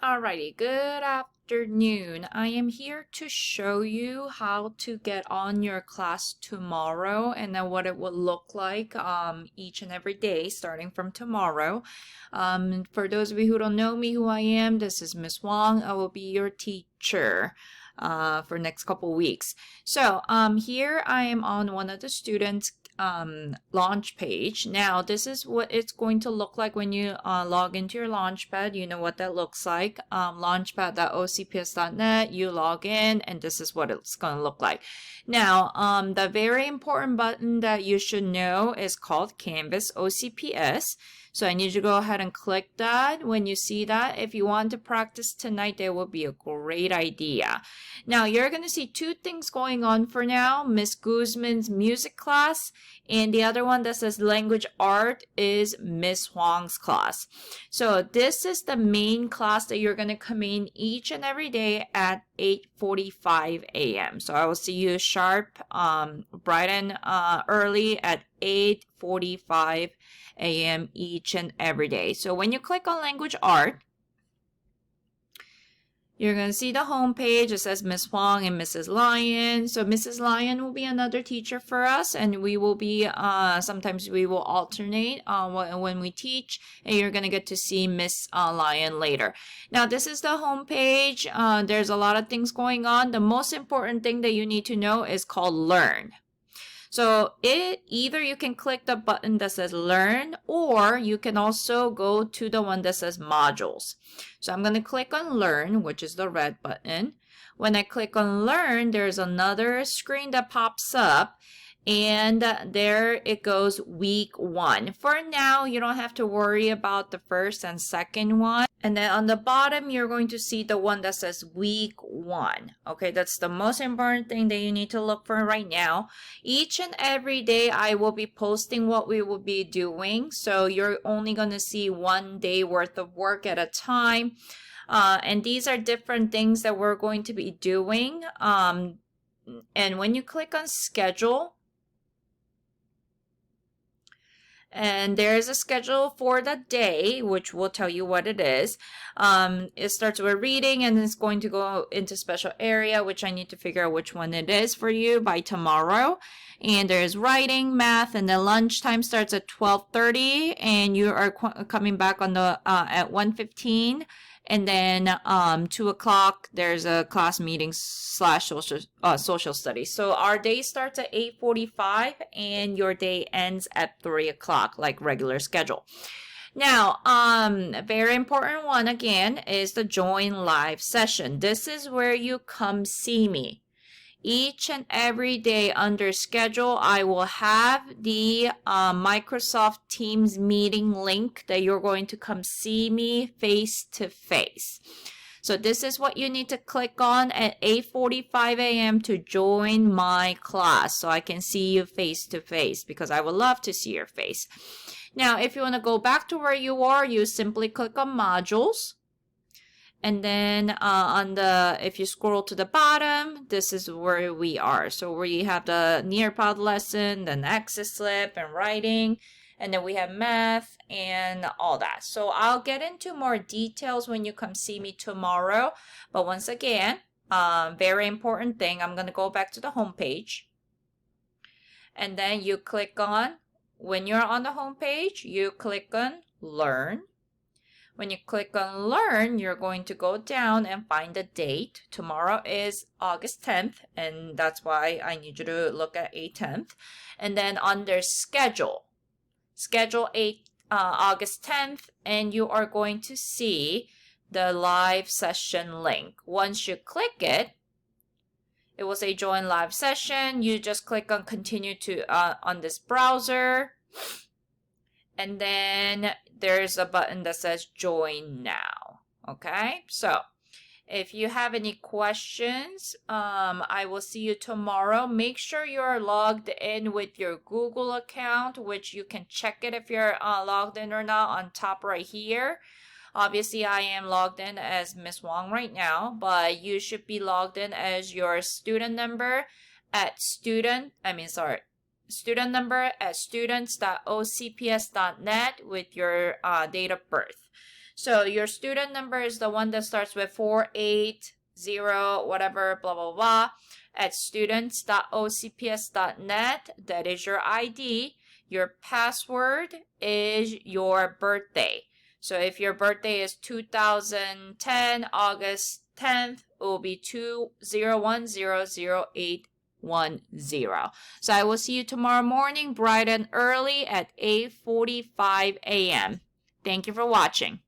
Alrighty, good afternoon. I am here to show you how to get on your class tomorrow and then what it will look like each and every day starting from tomorrow. For those of you who don't know me, who I am, this is Miss Wong. I will be your teacher for next couple weeks. So here I am on one of the students' launch page. Now this is what it's going to look like when you log into your Launchpad. You know what that looks like. Launchpad.ocps.net, you log in and this is what it's going to look like. Now the very important button that you should know is called Canvas OCPS. So I need you to go ahead and click that. When you see that, if you want to practice tonight, that will be a great idea. Now you're going to see two things going on for now. Miss Guzman's music class and the other one that says language art is Miss Huang's class. So this is the main class that you're going to come in each and every day at 8:45 a.m. So I will see you sharp, bright and early at 8:45 a.m. each and every day. So when you click on language art, you're going to see the home page. It says Miss Huang and Mrs. Lyon. So Mrs. Lyon will be another teacher for us, and we will be, sometimes we will alternate when we teach, and you're going to get to see Miss Lyon later. Now, this is the home page. There's a lot of things going on. The most important thing that you need to know is called Learn. So either you can click the button that says Learn, or you can also go to the one that says Modules. So I'm going to click on Learn, which is the red button. When I click on Learn, there's another screen that pops up. And there it goes, week 1. For now, you don't have to worry about the first and second one. And then on the bottom, you're going to see the one that says week 1. Okay, that's the most important thing that you need to look for right now. Each and every day, I will be posting what we will be doing. So you're only going to see one day worth of work at a time. And these are different things that we're going to be doing. And when you click on schedule, and there's a schedule for the day, which will tell you what it is. It starts with reading and it's going to go into special area, which I need to figure out which one it is for you by tomorrow. And there's writing, math, and then lunchtime starts at 12:30, and you are coming back on the at 1:15. And then 2 o'clock, there's a class meeting / social studies. So our day starts at 8:45 and your day ends at 3 o'clock, like regular schedule. Now, a very important one again is the join live session. This is where you come see me. Each and every day under schedule, I will have the Microsoft Teams meeting link that you're going to come see me face to face. So this is what you need to click on at 8:45 a.m. to join my class so I can see you face to face, because I would love to see your face. Now, if you want to go back to where you are, you simply click on modules. And then if you scroll to the bottom, this is where we are. So we have the Nearpod lesson, then exit slip and writing, and then we have math and all that. So I'll get into more details when you come see me tomorrow. But once again, very important thing, I'm going to go back to the home page. And then you click on, when you're on the home page, you click on Learn. When you click on Learn, you're going to go down and find the date. Tomorrow is August 10th, and that's why I need you to look at 8/10. And then under Schedule, Schedule August 10th, and you are going to see the live session link. Once you click it, it will say Join Live Session. You just click on Continue to on this browser. And then there's a button that says Join Now. Okay, so if you have any questions, I will see you tomorrow. Make sure you're logged in with your Google account, which you can check it if you're logged in or not on top right here. Obviously, I am logged in as Miss Wong right now, but you should be logged in as your student number at student number at students.ocps.net with your date of birth. So your student number is the one that starts with 480, whatever, blah, blah, blah, at students.ocps.net. That is your ID. Your password is your birthday. So if your birthday is 2010, August 10th, it will be 201000810. So I will see you tomorrow morning, bright and early at 8:45 a.m. Thank you for watching.